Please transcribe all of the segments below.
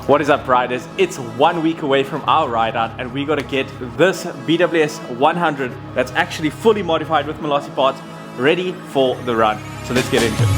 What is up, riders? It's 1 week away from our ride out and we got to get this BWS 100 that's actually fully modified with Malossi parts ready for the run. So let's get into it.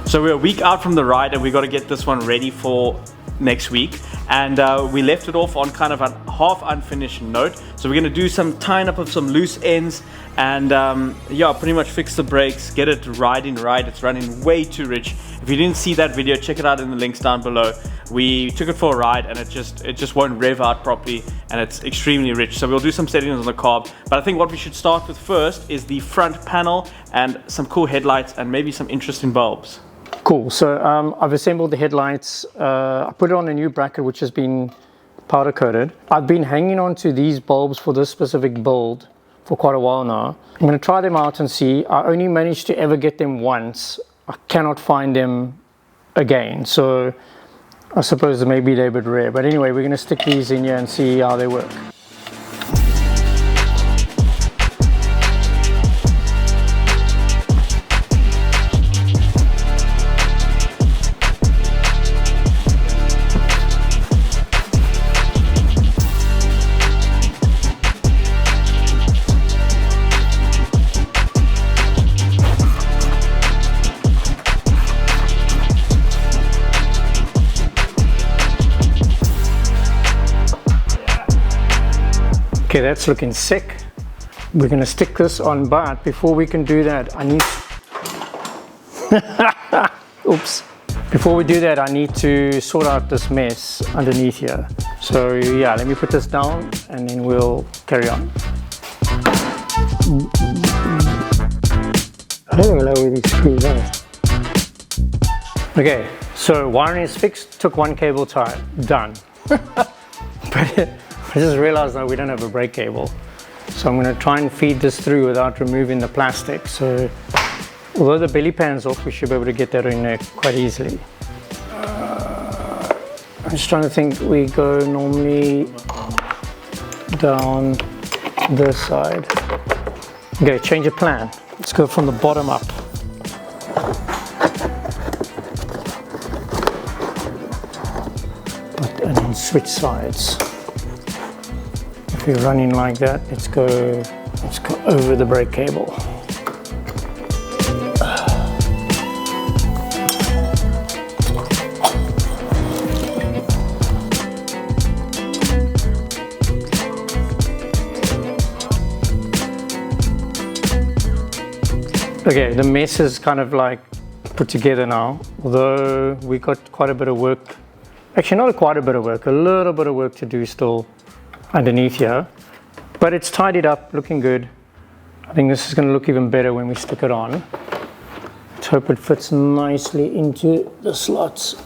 So we're a week out from the ride and we got to get this one ready for next week. And we left it off on kind of a half unfinished note. So we're going to do some tying up of some loose ends and yeah, pretty much fix the brakes, get it riding right. It's running way too rich. If you didn't see that video, check it out in the links down below. We took it for a ride and it just won't rev out properly and it's extremely rich. So we'll do some settings on the carb. But I think what we should start with first is the front panel and some cool headlights and maybe some interesting bulbs. Cool, so I've assembled the headlights. I put it on a new bracket which has been powder coated. I've been hanging on to these bulbs for this specific build for quite a while now. I'm going to try them out and see. I only managed to ever get them once. I cannot find them again, so I suppose maybe they're a bit rare. But anyway, we're going to stick these in here and see how they work. Okay, that's looking sick. We're gonna stick this on, but before we can do that, I need oops. Before we do that, I need to sort out this mess underneath here. So yeah, let me put this down and then we'll carry on. I don't know where these screws are. Okay, so wiring is fixed, took one cable tie, done. But I just realized that we don't have a brake cable. So I'm going to try and feed this through without removing the plastic. So although the belly pan's off, we should be able to get that in there quite easily. I'm just trying to think, we go normally down this side. Okay, change of plan. Let's go from the bottom up. And then switch sides. If you're running like that, let's go over the brake cable. Okay, the mess is kind of like put together now, although we got quite a bit of work. Actually, not quite a bit of work, a little bit of work to do still underneath here, but it's tidied up, looking good. I think this is going to look even better when we stick it on. Let's hope it fits nicely into the slots.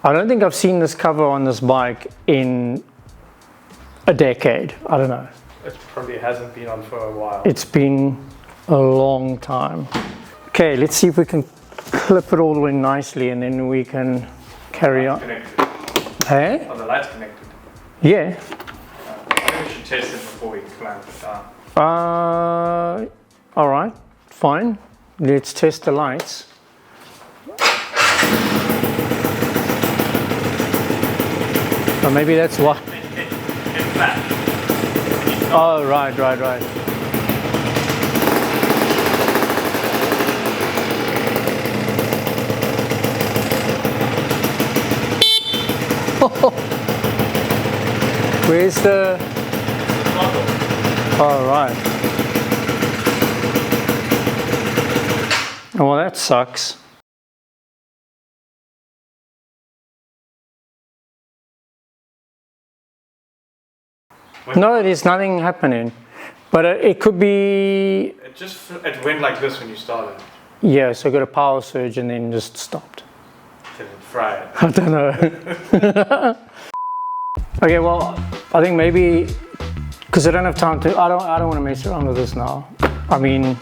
I don't think I've seen this cover on this bike in a decade. I don't know. It probably hasn't been on for a while. It's been a long time. Okay, let's see if we can clip it all in nicely and then we can carry on. Hey? Oh, the light's connected. Yeah. Maybe we should test it before we clamp it down. All right, fine. Let's test the lights. Or maybe that's why. It's flat. Oh, right. Where's the throttle? All right. Well, that sucks. No, there's nothing happening, but it could be. It went like this when you started. Yeah, so I got a power surge and then just stopped. Did it fry it? I don't know. Okay, well, I think maybe because I don't have time to. I don't want to mess around with this now. I mean,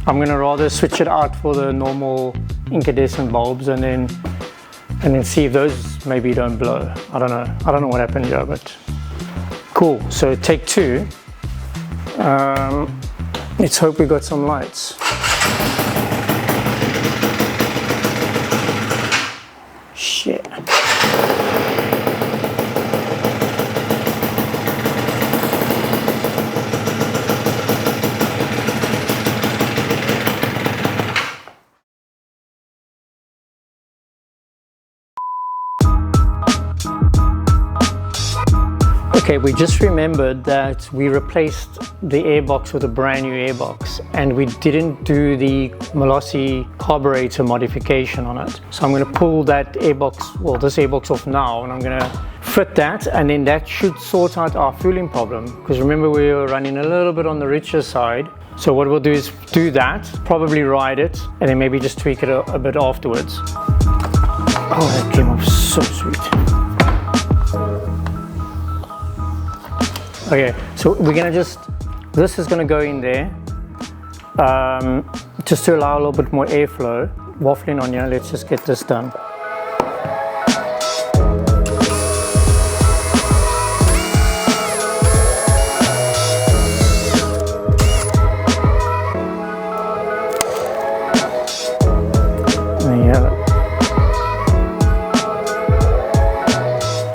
I'm gonna rather switch it out for the normal incandescent bulbs and then and then see if those maybe don't blow. I don't know what happened here, but cool. So take 2. Let's hope we got some lights. Shit. Okay, we just remembered that we replaced the airbox with a brand new airbox, and we didn't do the Malossi carburetor modification on it. So I'm going to pull that airbox, well, this airbox off now, and I'm going to fit that, and then that should sort out our fueling problem. Because remember, we were running a little bit on the richer side. So what we'll do is do that, probably ride it, and then maybe just tweak it a bit afterwards. Oh, that came off so sweet. Okay, so we're gonna this is gonna go in there, just to allow a little bit more airflow. Waffling on here, let's just get this done.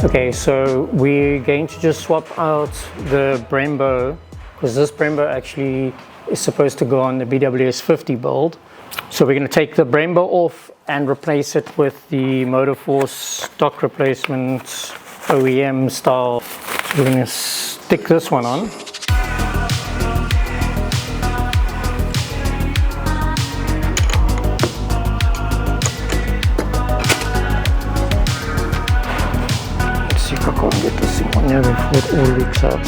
Okay, so we're going to just swap out the Brembo, because this Brembo actually is supposed to go on the BWS 50 build. So we're going to take the Brembo off and replace it with the Motorforce stock replacement OEM style. So we're going to stick this one on. I can't get this thing on here before it all leaks out.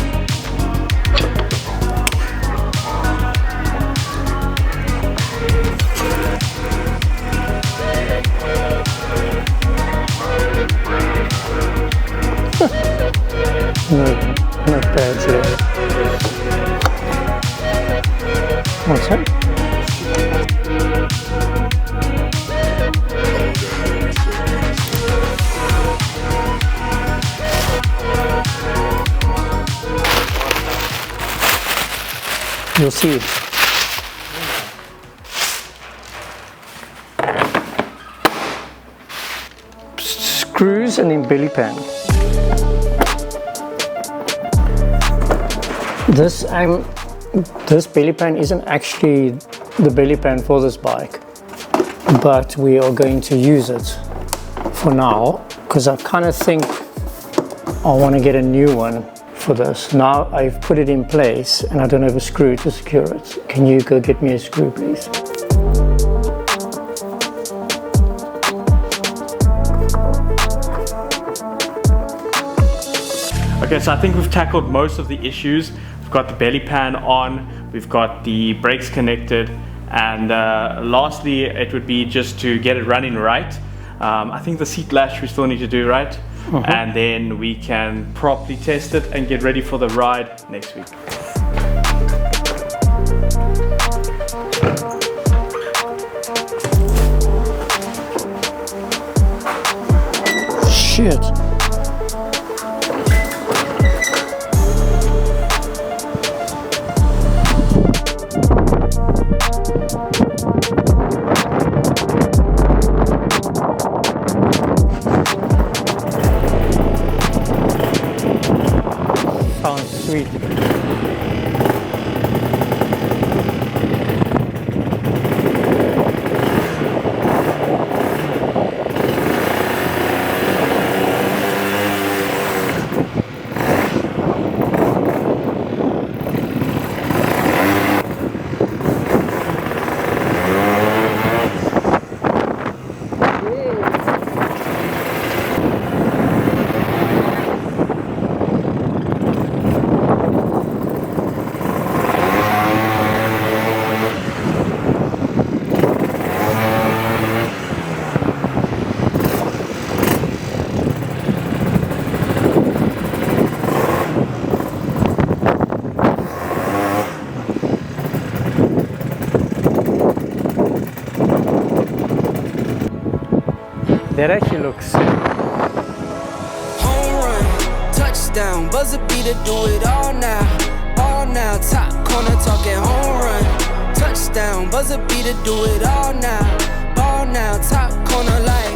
no pads here. What's that? You'll see. Screws and then belly pan. This belly pan isn't actually the belly pan for this bike, but we are going to use it for now because I kind of think I want to get a new one for this. Now I've put it in place and I don't have a screw to secure it. Can you go get me a screw, please? Okay, so I think we've tackled most of the issues. We've got the belly pan on, we've got the brakes connected, and lastly it would be just to get it running right. I think the seat latch we still need to do right. And then we can properly test it and get ready for the ride next week. Shit. Sounds sweet. That actually looks sick. Home run, touchdown, buzzer beater, do it all now, top corner talking home run, touchdown, buzzer beater, do it all now, top corner like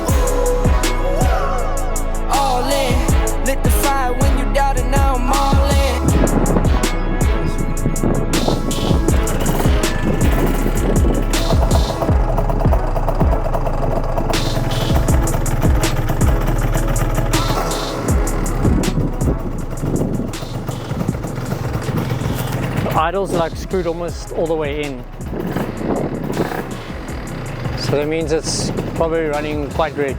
all in, lit the fire when you doubt it, now I'm all in. Idle's like screwed almost all the way in. So that means it's probably running quite rich.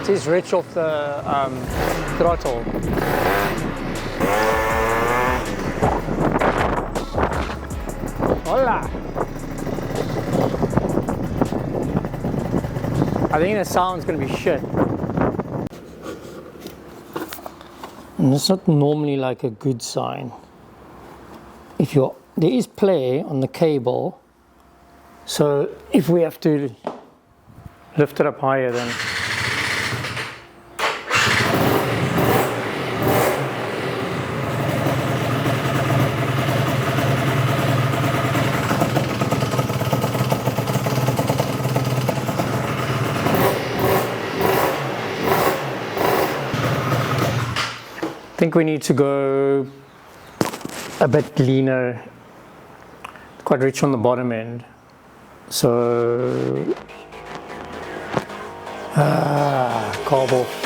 It is rich off the throttle. Hola! I think the sound's gonna be shit. And it's not normally like a good sign. There is play on the cable, so if we have to lift it up higher, then I think we need to go a bit leaner, quite rich on the bottom end. So, carb off.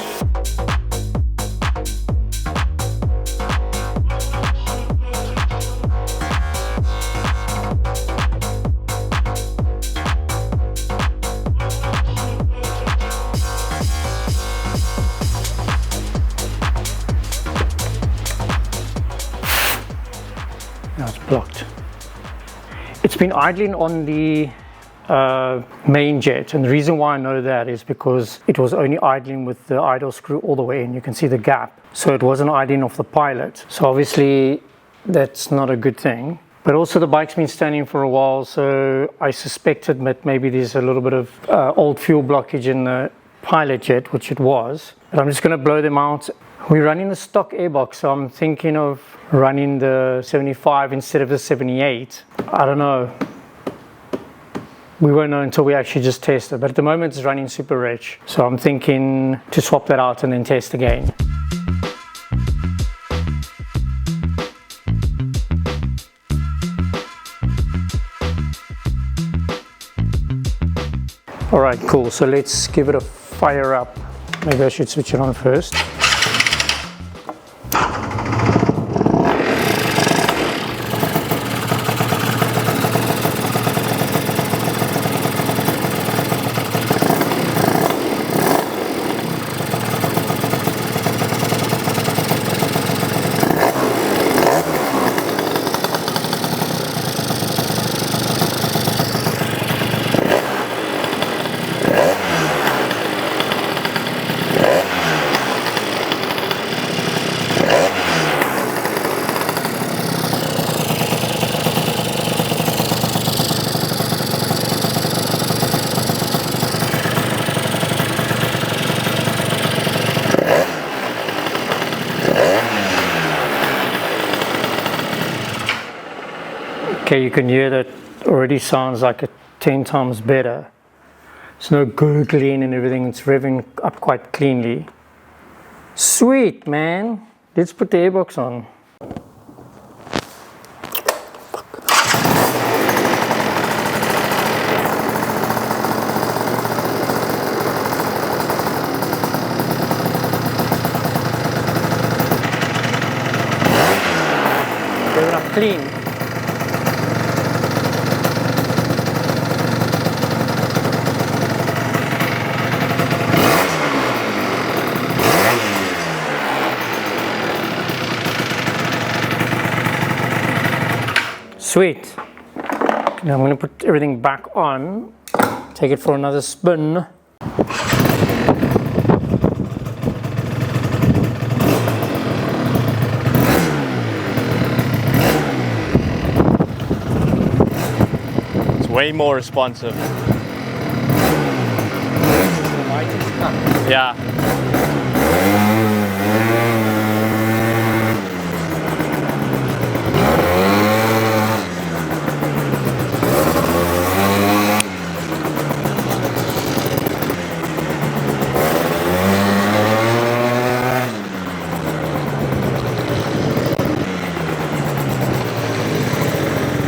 Now it's blocked. It's been idling on the main jet, and the reason why I know that is because it was only idling with the idle screw all the way in. You can see the gap, so it wasn't idling off the pilot. So obviously that's not a good thing. But also the bike's been standing for a while, so I suspected that maybe there's a little bit of old fuel blockage in the pilot jet, which it was. But I'm just going to blow them out. We're running the stock Airbox, so I'm thinking of running the 75 instead of the 78. I don't know. We won't know until we actually just test it, but at the moment it's running super rich. So I'm thinking to swap that out and then test again. All right, cool. So let's give it a fire up. Maybe I should switch it on first. Okay, you can hear that already sounds like 10 times better. There's no gurgling and everything, it's revving up quite cleanly. Sweet, man. Let's put the Airbox on. Give it up clean. Sweet. Now I'm going to put everything back on, take it for another spin. It's way more responsive. Yeah.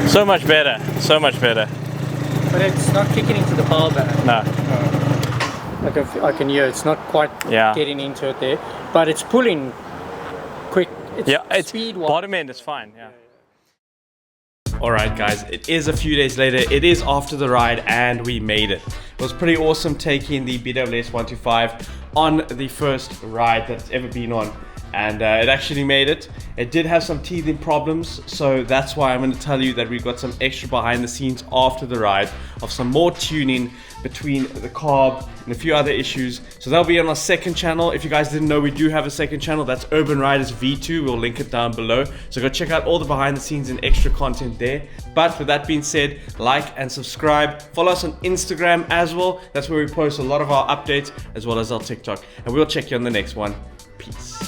So much better, so much better. But it's not kicking into the power band. No. Like I can hear it's not quite getting into it there, but it's pulling quick. It's speed wise. Bottom end is fine. Yeah. Alright guys, it is a few days later, it is after the ride and we made it. It was pretty awesome taking the BWS 125 on the first ride that's ever been on. And it actually made it. It did have some teething problems, so that's why I'm going to tell you that we got some extra behind the scenes after the ride of some more tuning between the carb and a few other issues. So that'll be on our second channel. If you guys didn't know, we do have a second channel. That's Urban Riders V2. We'll link it down below. So go check out all the behind the scenes and extra content there. But with that being said, like and subscribe. Follow us on Instagram as well. That's where we post a lot of our updates as well as our TikTok. And we'll check you on the next one. Peace.